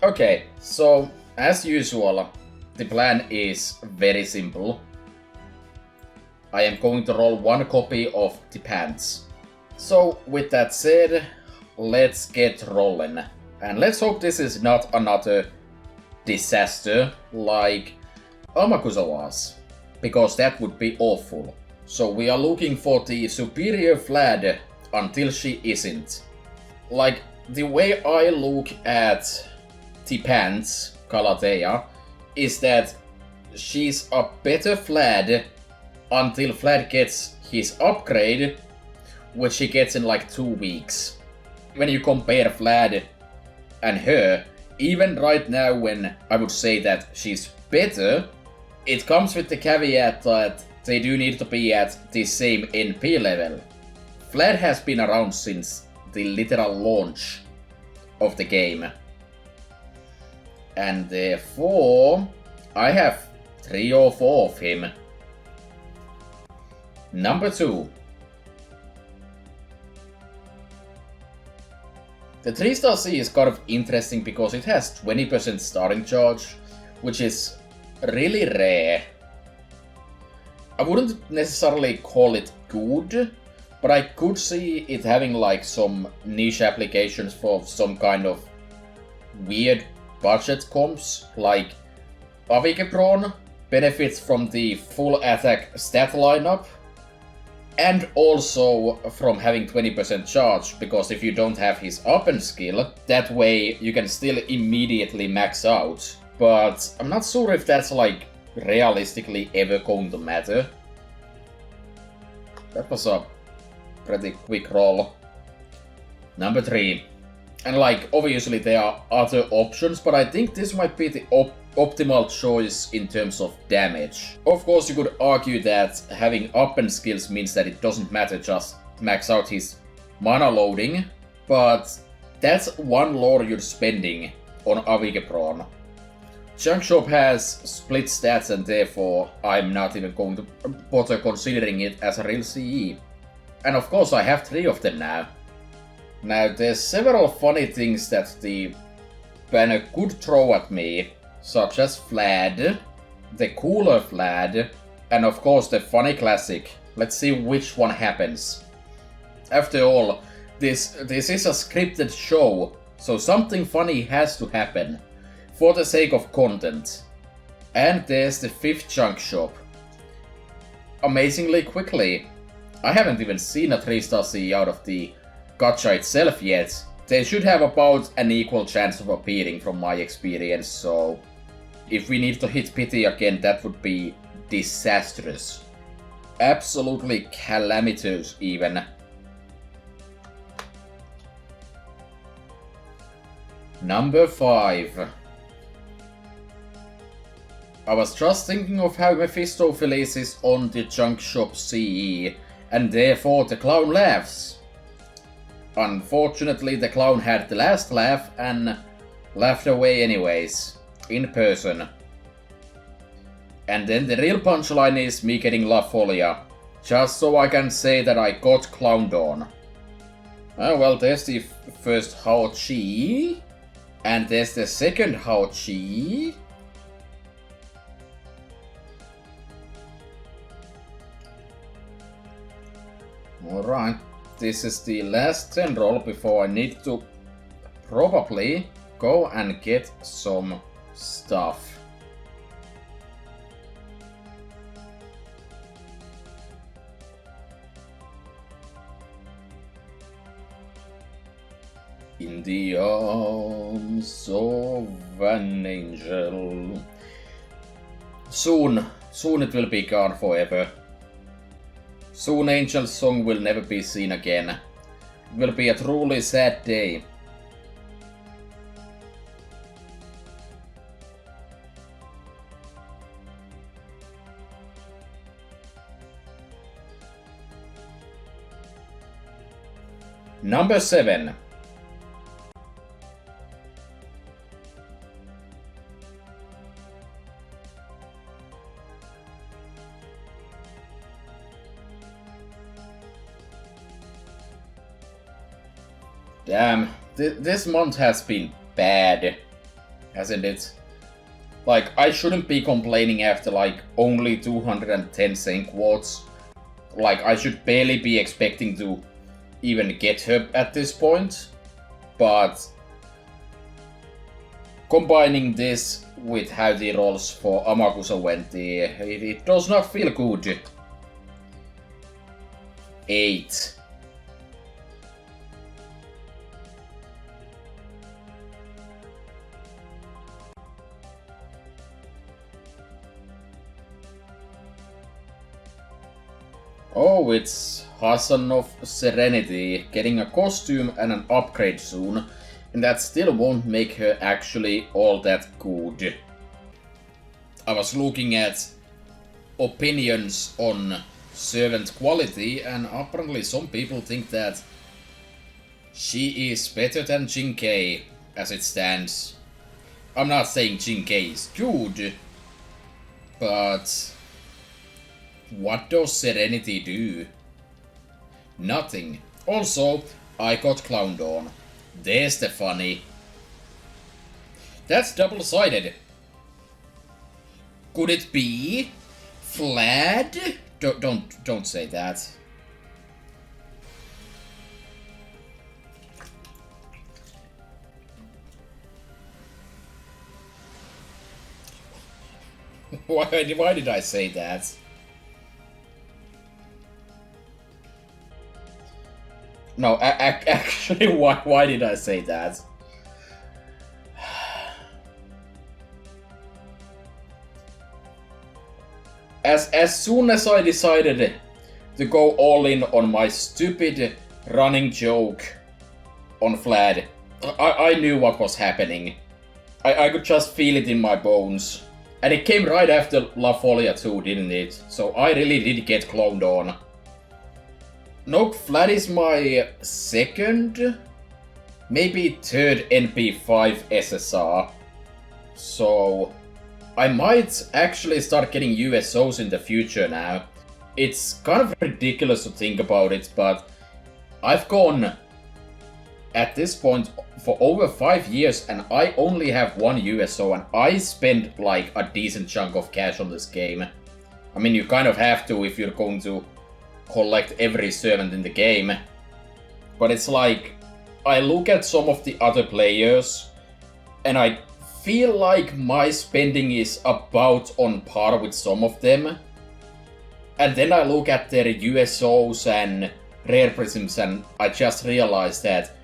Okay, so as usual, the plan is very simple. I am going to roll one copy of the pants. So with that said, let's get rolling. And let's hope this is not another disaster like Amakusa was, because that would be awful. So we are looking for the superior Vlad until she isn't. Like, the way I look at the pants, Galatea, is that she's a better Vlad until Vlad gets his upgrade, which he gets in like 2 weeks. When you compare Vlad and her, even right now when I would say that she's better, it comes with the caveat that they do need to be at the same NP level. Vlad has been around since the literal launch of the game. And therefore, I have 3 or 4 of him. Number 2. The 3-star C is kind of interesting because it has 20% starting charge, which is really rare. I wouldn't necessarily call it good, but I could see it having like some niche applications for some kind of weird budget comps, like Avikebron benefits from the full attack stat lineup, and also from having 20% charge, because if you don't have his open skill, that way you can still immediately max out. But I'm not sure if that's like realistically ever going to matter. That was a pretty quick roll. Number 3. And like, obviously there are other options, but I think this might be the optimal choice in terms of damage. Of course, you could argue that having up-end skills means that it doesn't matter just max out his mana loading, but that's one lore you're spending on Avikebron. Junk Shop has split stats and therefore I'm not even going to bother considering it as a real CE. And of course I have 3 of them now. Now there's several funny things that the banner could throw at me, such as Vlad, the cooler Vlad, and of course the funny classic. Let's see which one happens. After all, this is a scripted show, so something funny has to happen, for the sake of content. And there's the 5th Junk Shop. Amazingly quickly. I haven't even seen a 3-star C out of the Gacha itself yet. They should have about an equal chance of appearing from my experience, so if we need to hit pity again, that would be disastrous. Absolutely calamitous even. Number 5. I was just thinking of how Mephistopheles is on the Junk Shop CE, and therefore the clown laughs. Unfortunately, the clown had the last laugh and laughed away anyways, in person. And then the real punchline is me getting La Folia, just so I can say that I got clowned on. Oh well, there's the first Hao Chi, and there's the second Hao Chi. Alright, this is the last 10 roll before I need to probably go and get some stuff. In the arms of an angel. Soon it will be gone forever. Soon Angel's song will never be seen again. It will be a truly sad day. Number 7. Damn, this month has been bad. hasn't it? Like, I shouldn't be complaining after, like, only 210 Zen quartz. Like, I should barely be expecting to even get her at this point. But combining this with how the rolls for Amakusa went, it does not feel good. 8. Oh, it's Hassan of Serenity getting a costume and an upgrade soon, and that still won't make her actually all that good. I was looking at opinions on servant quality, and apparently some people think that she is better than Jinkei as it stands. I'm not saying Jinkei is good, but what does Serenity do? Nothing. Also, I got clowned on. There's the funny. That's double-sided. Could it be Vlad? Don't say that. Why did I say that? No, actually, why did I say that? As soon as I decided to go all in on my stupid running joke on Vlad, I knew what was happening. I could just feel it in my bones. And it came right after La Folia 2, didn't it? So I really did get cloned on. No, Vlad is my second, maybe third NP5 SSR. So I might actually start getting USOs in the future now. It's kind of ridiculous to think about it, but I've gone at this point for over 5 years and I only have one USO, and I spend like a decent chunk of cash on this game. I mean, you kind of have to if you're going to collect every servant in the game. But it's like, I look at some of the other players and I feel like my spending is about on par with some of them. And then I look at their USOs and rare prisms and I just realize that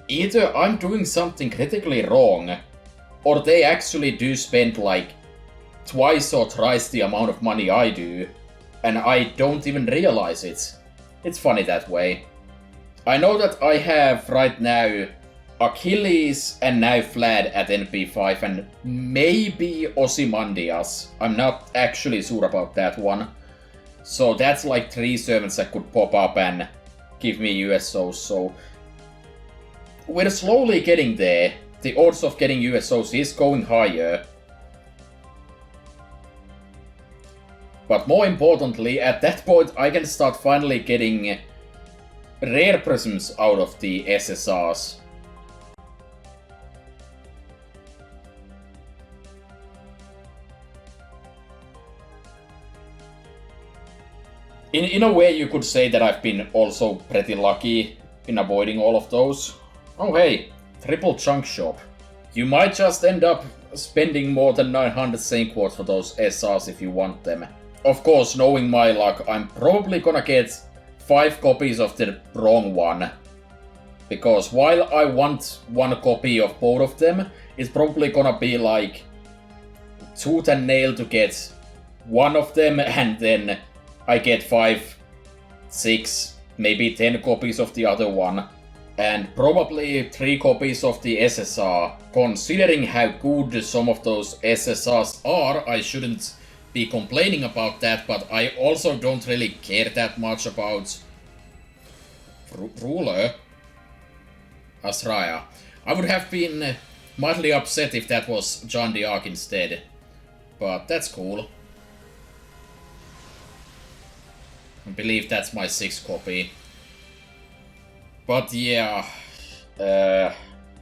either I'm doing something critically wrong, or they actually do spend like twice or thrice the amount of money I do, and I don't even realize it. It's funny that way. I know that I have right now Achilles and now Vlad at NP5 and maybe Ozymandias. I'm not actually sure about that one. So that's like 3 servants that could pop up and give me USOs, so we're slowly getting there. The odds of getting USOs is going higher. But more importantly, at that point I can start finally getting rare prisms out of the SSRs. In a way you could say that I've been also pretty lucky in avoiding all of those. Oh hey, triple chunk shop. You might just end up spending more than 900 Zen quartz for those SRs if you want them. Of course, knowing my luck, I'm probably gonna get 5 copies of the wrong one. Because while I want 1 copy of both of them, it's probably gonna be like tooth and nail to get one of them, and then I get 5, 6, maybe 10 copies of the other one. And probably 3 copies of the SSR. Considering how good some of those SSRs are, I shouldn't be complaining about that, but I also don't really care that much about Ruler Asraya. I would have been mildly upset if that was John the Ark instead, but that's cool. I believe that's my 6th copy. But yeah,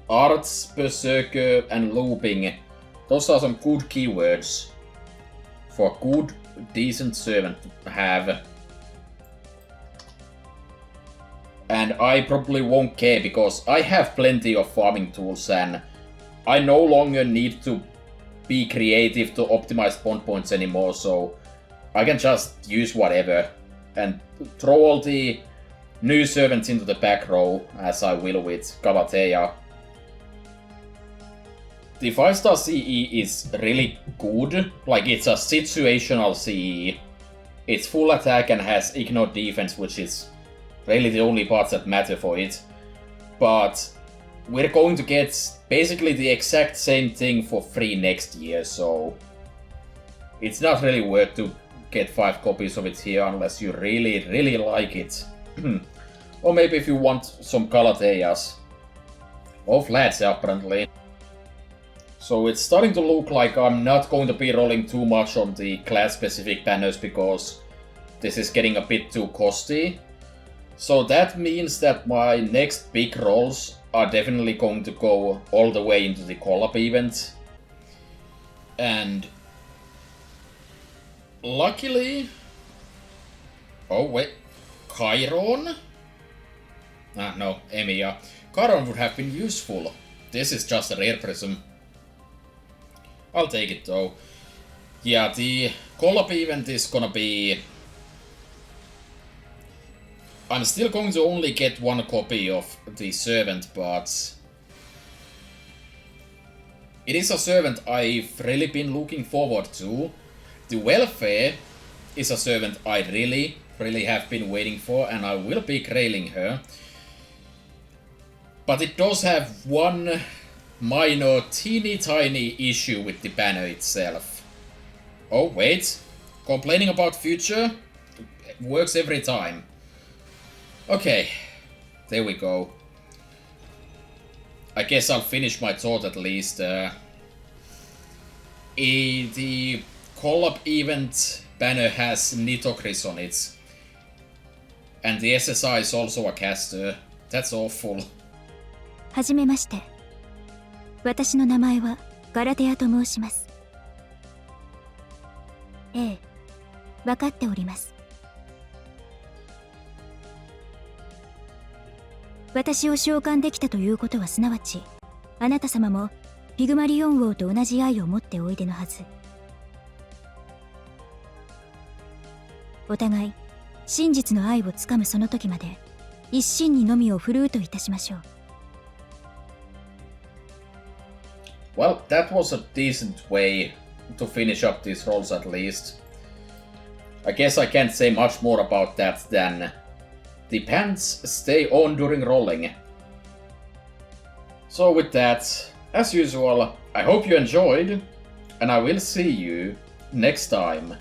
arts, berserker, and looping. Those are some good keywords for a good, decent servant to have. And I probably won't care because I have plenty of farming tools and I no longer need to be creative to optimize bond points anymore, so I can just use whatever and throw all the new servants into the back row, as I will with Galatea. The 5-star CE is really good, like it's a situational CE. It's full attack and has ignore defense, which is really the only parts that matter for it. But we're going to get basically the exact same thing for free next year, so it's not really worth to get 5 copies of it here unless you really, really like it. Or maybe if you want some Galateas. Or flats, apparently. So it's starting to look like I'm not going to be rolling too much on the class-specific banners because this is getting a bit too costly. So that means that my next big rolls are definitely going to go all the way into the collab event. And luckily... Oh wait, Chiron? Ah no, Emiya. Chiron would have been useful. This is just a rare prism. I'll take it though. Yeah, the collab event is gonna be... I'm still going to only get 1 copy of the servant, but... it is a servant I've really been looking forward to. The welfare is a servant I really have been waiting for, and I will be grailing her. But it does have one minor, teeny tiny issue with the banner itself. Oh wait, complaining about future works every time. Okay, there we go. I guess I'll finish my thought at least. The collab event banner has Nitocris on it. And the SSI is also a caster. That's awful. はじめまして。私の名前はガラテアと申します。ええ、分かっております。私を召喚できたということはすなわち、あなた様もピグマリオン王と同じ愛を持っておいでのはず。お互い真実の愛をつかむその時まで一心にのみを振るうといたしましょう。Well, that was a decent way to finish up these rolls at least. I guess I can't say much more about that than the pants stay on during rolling. So with that, as usual, I hope you enjoyed, and I will see you next time.